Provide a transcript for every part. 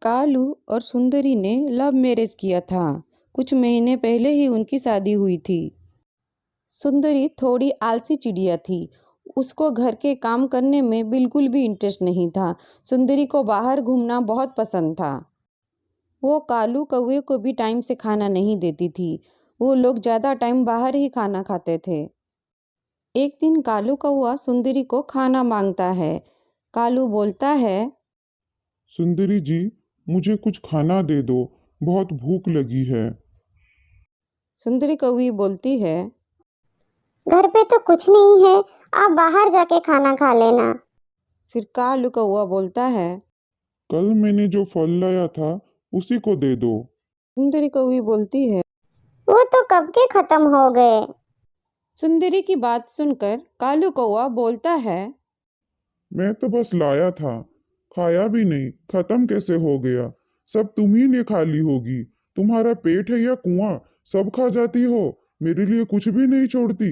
कालू और सुंदरी ने love marriage किया था। कुछ महीने पहले ही उनकी शादी हुई थी। सुंदरी थोड़ी आलसी चिड़िया थी। उसको घर के काम करने में बिल्कुल भी इंटरेस्ट नहीं था। सुंदरी को बाहर घूमना बहुत पसंद था। वो कालू कौवे को भी टाइम से खाना नहीं देती थी। वो लोग ज़्यादा टाइम बाहर ही खाना खाते थे। एक दिन कालू कौवा सुंदरी को खाना मांगता है। कालू बोलता है, सुंदरी जी, मुझे कुछ खाना दे दो, बहुत भूख लगी है। सुंदरी कौवी बोलती है, घर पे तो कुछ नहीं है, आप बाहर जाके खाना खा लेना। फिर कालू कौवा बोलता है, कल मैंने जो फल लाया था उसी को दे दो। सुंदरी कौवी बोलती है। वो तो कब के खत्म हो गए। सुंदरी की बात सुनकर कालू कौवा बोलता है, मैं तो बस लाया था, खाया भी नहीं, खत्म कैसे हो गया? सब तुम ही ने खा ली होगी। तुम्हारा पेट है या कुआं, सब खा जाती हो, मेरे लिए कुछ भी नहीं छोड़ती।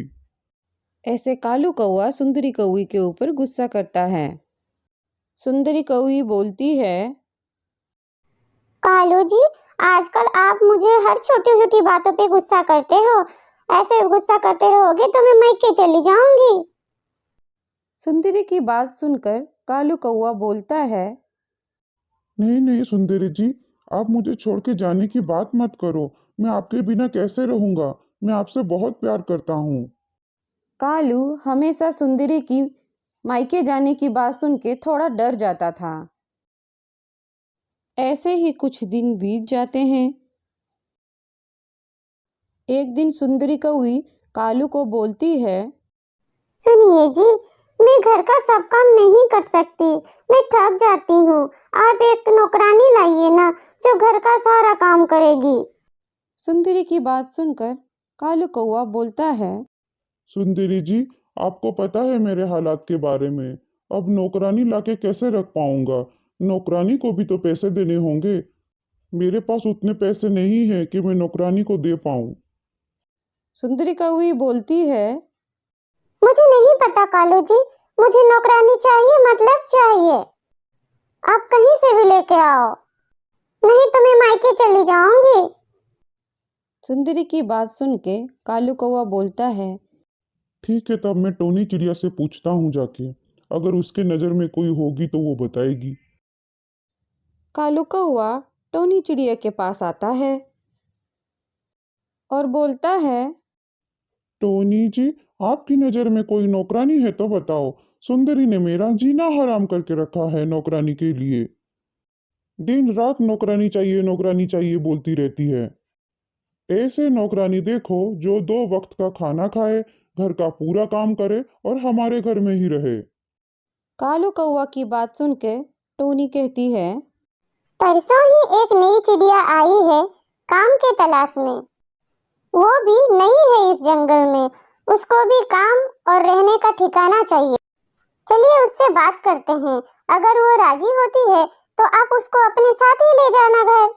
ऐसे कालू कौवा सुंदरी कौवी के ऊपर गुस्सा करता है। सुंदरी कौवी बोलती है, कालू जी, आजकल आप मुझे हर छोटी छोटी बातों पे गुस्सा करते हो। ऐसे गुस्सा करते रहोगे तो मैं मायके चली जाऊंगी। सुंदरी की बात सुनकर कालू कौवा बोलता है, नहीं नहीं सुंदरी जी, आप मुझे छोड़ के जाने की बात मत करो। मैं आपके बिना कैसे रहूंगा? मैं आपसे बहुत प्यार करता हूँ। कालू हमेशा सुंदरी की मायके जाने की बात सुन के थोड़ा डर जाता था। ऐसे ही कुछ दिन बीत जाते हैं। एक दिन सुंदरी कौवी कालू को बोलती है, सुनिए जी, मैं घर का सब काम नहीं कर सकती, मैं थक जाती हूँ। आप एक नौकरानी लाइए ना, जो घर का सारा काम करेगी। सुंदरी की बात सुनकर कालू कौवा बोलता है, सुंदरी जी, आपको पता है मेरे हालात के बारे में। अब नौकरानी लाके कैसे रख पाऊंगा? नौकरानी को भी तो पैसे देने होंगे। मेरे पास उतने पैसे नहीं है कि मैं नौकरानी को दे पाऊं। सुंदरी कौवी बोलती है, मुझे नहीं पता कालू जी, मुझे नौकरानी चाहिए मतलब चाहिए। आप कहीं से भी लेके आओ, नहीं तो मैं मायके चली जाऊंगी। सुंदरी की बात सुन के कालू कौवा बोलता है, ठीक है, तब मैं टोनी चिड़िया से पूछता हूँ जाके। अगर उसके नज़र में कोई होगी तो वो बताएगी। कालू कौवा टोनी चिड़िया के पास आता है और बोलता है, टोनी जी, आपकी नज़र में कोई नौकरानी है तो बताओ। सुंदरी ने मेरा जीना हराम करके रखा है नौकरानी के लिए। दिन रात नौकरानी चाहिए बोलती रहती है। ऐसे नौकरानी देखो जो 2 वक्त का खाना खाए, घर का पूरा काम करे और हमारे घर में ही रहे। कालू कौवा की बात सुन के टोनी कहती है, परसों ही एक नई चिड़िया आई है काम के तलाश में। वो भी नई है इस जंगल में, उसको भी काम और रहने का ठिकाना चाहिए। चलिए उससे बात करते हैं, अगर वो राजी होती है तो आप उसको अपने साथ ही ले जाना घर।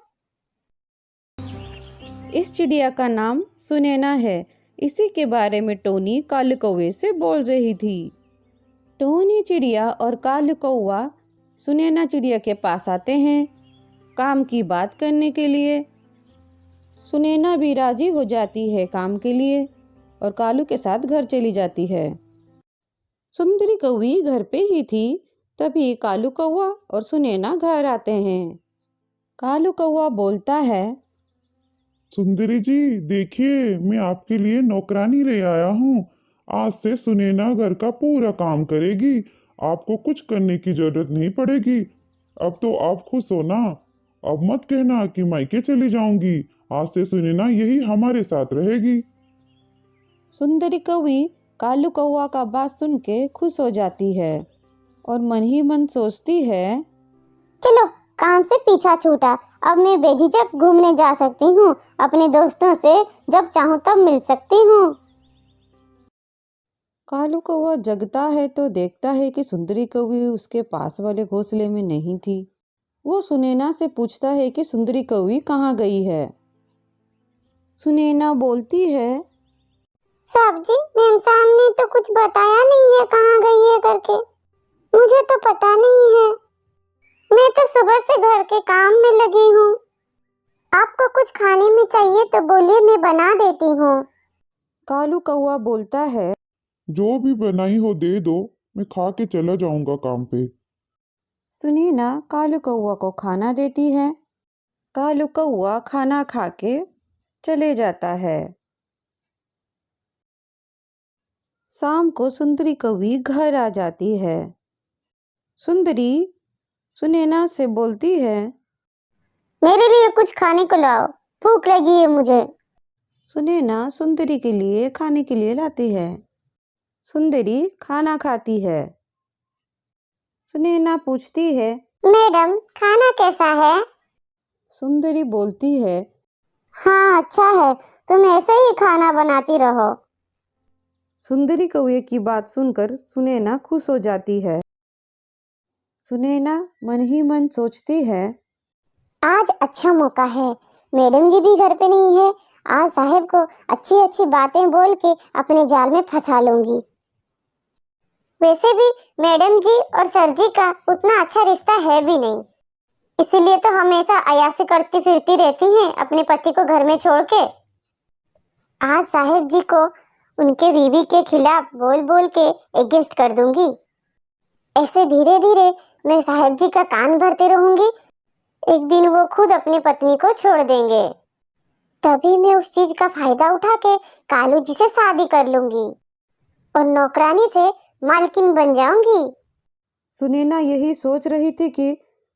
इस चिड़िया का नाम सुनैना है। इसी के बारे में टोनी कालू कौवे से बोल रही थी। टोनी चिड़िया और कालू कौवा सुनैना चिड़िया के पास आते हैं काम की बात करने के लिए। सुनैना भी राजी हो जाती है काम के लिए और कालू के साथ घर चली जाती है। सुंदरी कौवी घर पे ही थी, तभी कालू कौवा और सुनैना घर आते हैं। कालू कौवा बोलता है, सुंदरी जी, देखिए मैं आपके लिए नौकरानी ले आया हूँ। आज से सुनैना घर का पूरा काम करेगी। आपको कुछ करने की जरूरत नहीं पड़ेगी। अब तो आप खुश हो ना? अब मत कहना कि मायके चली जाऊंगी। आज से सुनैना यही हमारे साथ रहेगी। सुंदरी कौवी कालू कौवा का बात सुन के खुश हो जाती है और मन ही मन सोचती है, चलो काम से पीछा छूटा, अब मैं बेझिझक घूमने जा सकती हूँ, अपने दोस्तों से जब चाहूँ तब मिल सकती हूँ। कालू कौवा जगता है तो देखता है कि सुंदरी कौवी उसके पास वाले घोंसले में नहीं थी। वो सुनैना से पूछता है कि सुंदरी कौवी कहाँ गई है। सुनैना बोलती है, साहब जी, मैम साहब ने तो कुछ बताया नहीं है कहाँ गई है करके, मुझे तो पता नहीं है। मैं तो सुबह से घर के काम में लगी हूँ। आपको कुछ खाने में चाहिए तो बोलिए, मैं बना देती हूँ। कालू कौवा बोलता है। जो भी बनाई हो दे दो, मैं खा के चला जाऊंगा काम पे। सुनैना कालू कौवा को खाना देती है। कालू कौवा खाना खा के चले जाता है। शाम को सुंदरी कौवी घर आ जाती है। सुंदरी सुनैना से बोलती है। मेरे लिए कुछ खाने को लाओ, भूख लगी है मुझे। सुनैना सुंदरी के लिए खाने के लिए लाती है। सुंदरी खाना खाती है। सुनैना पूछती है। मैडम, खाना कैसा है? सुंदरी बोलती है। हाँ, अच्छा है। तुम ऐसे ही खाना बनाती रहो। सुंदरी कौवे की बात सुनकर सुनैना खुश हो जाती है। सुनैना मन ही मन सोचती है। आज अच्छा मौका है, मैडम जी भी घर पे नहीं है। आज साहब को अच्छी अच्छी बातें बोल के अपने जाल में फंसा लूंगी। वैसे भी मैडम जी और सर जी का उतना अच्छा रिश्ता है भी नहीं, इसीलिए तो हमेशा अयासी करती फिरती रहती हैं अपने पति को घर में छोड़ के। आज साहब जी को उनके बीवी के खिलाफ बोल बोल के एडजस्ट कर दूंगी। ऐसे धीरे धीरे मैं साहब जी का कान भरते रहूंगी। एक दिन वो खुद अपनी पत्नी को छोड़ देंगे, तभी मैं उस चीज का फायदा उठा के कालू जी से शादी कर लूंगी और नौकरानी से मालकिन बन जाऊंगी। सुनैना यही सोच रही थी कि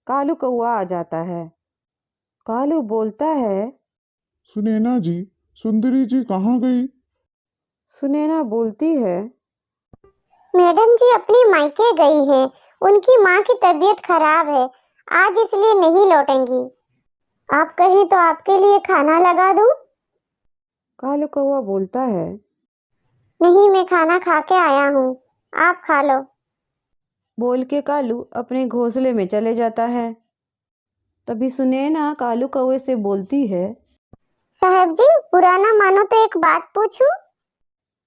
कालू कौवा आ जाता है। कालू बोलता है। सुनैना जी, सुंदरी जी कहाँ गई? सुनैना बोलती है। मैडम जी अपनी मायके गई हैं। उनकी माँ की तबीयत खराब है, आज इसलिए नहीं लौटेंगी। आप कहें तो आपके लिए खाना लगा दूं? कालू कौवा बोलता है। नहीं, मैं खाना खा के आया हूँ, आप खा लो। बोल के कालू अपने घोंसले में चले जाता है। तभी सुनैना कालू कौवे से बोलती है। साहब जी, पुराना मानो तो एक बात पूछूं?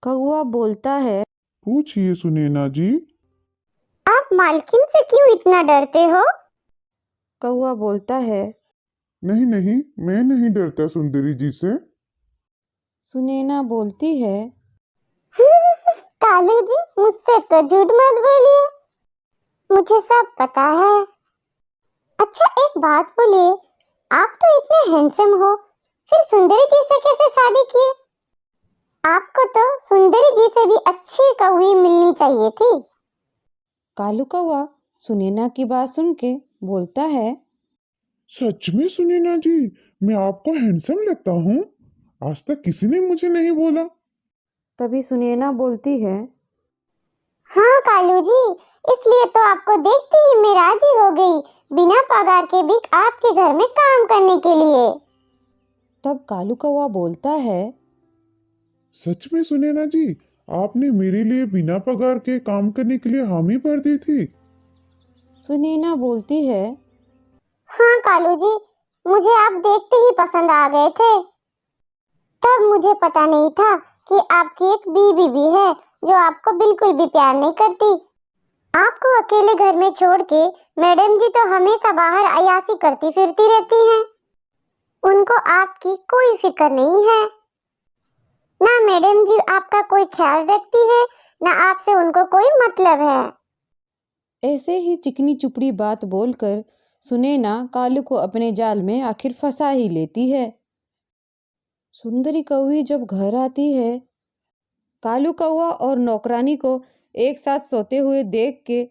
कौवा बोलता है। पूछिए सुनैना जी। आप मालकिन से क्यों इतना डरते हो? कौवा बोलता है। नहीं नहीं, मैं नहीं डरता सुंदरी जी से। सुनैना बोलती है। कालू जी, मुझसे तो झूठ मत बोलिए, मुझे सब पता है। अच्छा एक बात बोलिए, आप तो इतने हैंडसम हो, फिर सुंदरी जी से कैसे शादी किए? आपको तो सुंदरी जी से भी अच्छी कौवी मिलनी चाहिए थी। कालू कौवा सुनैना की बात सुन के बोलता है। सच में सुनैना जी, मैं आपको हैंडसम लगता हूँ? आज तक किसी ने मुझे नहीं बोला। तभी सुनैना बोलती है। हाँ कालू जी, इसलिए तो आपको देखते ही मैं राजी हो गई, बिना पगार के भी आपके घर में काम करने के लिए। तब कालू कौवा बोलता है। सच में सुनैना जी, आपने मेरे लिए बिना पगार के काम करने के लिए हामी भर दी थी? सुनैना बोलती है। हाँ कालू जी, मुझे आप देखते ही पसंद आ गए थे। तब मुझे पता नहीं था कि आपकी एक बीवी भी है जो आपको बिल्कुल भी प्यार नहीं करती। आपको अकेले घर में छोड़ के मैडम जी तो हमेशा बाहर अयासी करती फिरती रहती हैं। उनको आपकी कोई फिक्र नहीं है। ना मैडम जी आपका कोई ख्याल रखती है, ना आपसे उनको कोई मतलब है। ऐसे ही चिकनी चुपड़ी बात बोलकर सुनैना कालू को अपने जाल में आखिर फंसा ही लेती है। सुंदरी कौवी जब घर आती है, कालू कौवा और नौकरानी को एक साथ सोते हुए देख के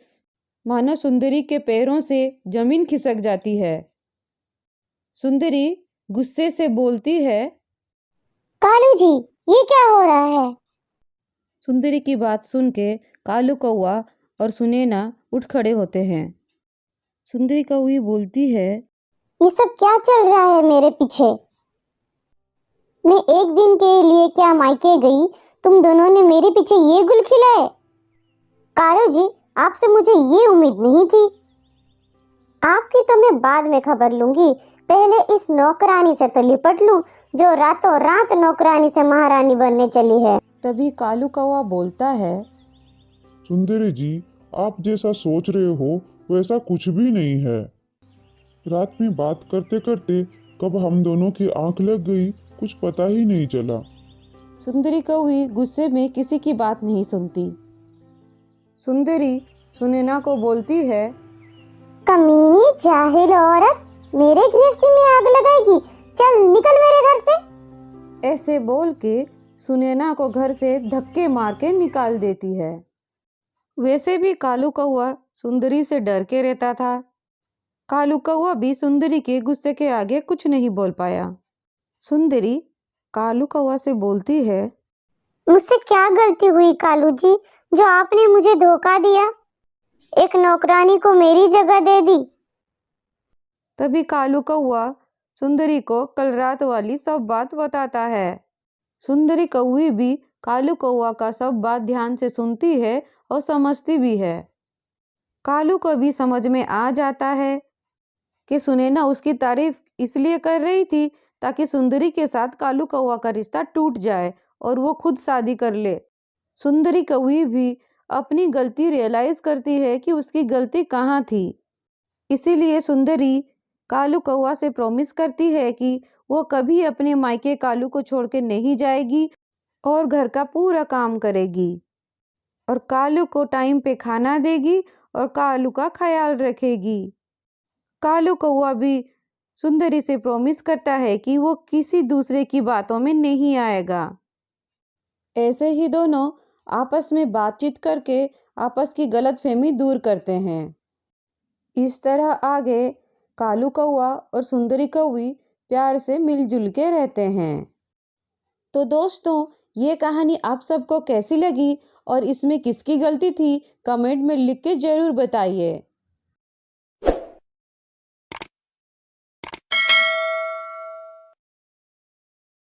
मानो सुंदरी के पैरों से जमीन खिसक जाती है। सुंदरी गुस्से से बोलती है। कालू जी, ये क्या हो रहा है? सुंदरी की बात सुन के कालू कौवा और सुनैना उठ खड़े होते हैं। सुंदरी कौवी बोलती है। ये सब क्या चल रहा है मेरे पीछे? मैं एक दिन के लिए क्या मायके गई, तुम दोनों ने मेरे पीछे ये गुल खिलाए? कालू जी, आपसे मुझे ये उम्मीद नहीं थी। आपकी तो मैं बाद में खबर लूंगी, पहले इस नौकरानी से तो लिपट लूं जो रातों रात नौकरानी से महारानी बनने चली है। तभी कालू कौवा बोलता है। सुंदरी जी, आप जैसा सोच रहे हो वैसा कुछ भी नहीं है। रात में बात करते करते कब हम दोनों की आंख लग गई, कुछ पता ही नहीं चला। सुंदरी कौवी गुस्से में किसी की बात नहीं सुनती। सुंदरी सुनैना को बोलती है, कमीनी जाहिल औरत, मेरे गृहस्थी में आग लगाएगी, चल निकल मेरे घर से। ऐसे बोल के सुनैना को घर से धक्के मार के निकाल देती है। वैसे भी कालू कौवा सुंदरी से डर के रहता था। कालू कौवा भी सुंदरी के गुस्से के आगे कुछ नहीं बोल पाया। सुंदरी कालू कौवा से बोलती है, मुझसे क्या गलती हुई कालू जी, जो आपने मुझे धोखा दिया, एक नौकरानी को मेरी जगह दे दी। तभी कालू कौवा सुंदरी को कल रात वाली सब बात बताता है। सुंदरी कौवी भी कालू कौवा का सब बात ध्यान से सुनती है और समझती भी है। कालू को भी समझ में आ जाता है कि सुनैना उसकी तारीफ इसलिए कर रही थी ताकि सुंदरी के साथ कालू कौवा का रिश्ता टूट जाए और वो खुद शादी कर ले। सुंदरी कौवी भी अपनी गलती रियलाइज करती है कि उसकी गलती कहाँ थी। इसीलिए सुंदरी कालू कौवा से प्रॉमिस करती है कि वो कभी अपने मायके कालू को छोड़ के नहीं जाएगी और घर का पूरा काम करेगी और कालू को टाइम पे खाना देगी और कालू का ख्याल रखेगी। कालू कौवा भी सुंदरी से प्रॉमिस करता है कि वो किसी दूसरे की बातों में नहीं आएगा। ऐसे ही दोनों आपस में बातचीत करके आपस की गलतफहमी दूर करते हैं। इस तरह आगे कालू कौवा और सुंदरी कौवी प्यार से मिलजुल के रहते हैं। तो दोस्तों, ये कहानी आप सबको कैसी लगी और इसमें किसकी गलती थी, कमेंट में लिख के ज़रूर बताइए।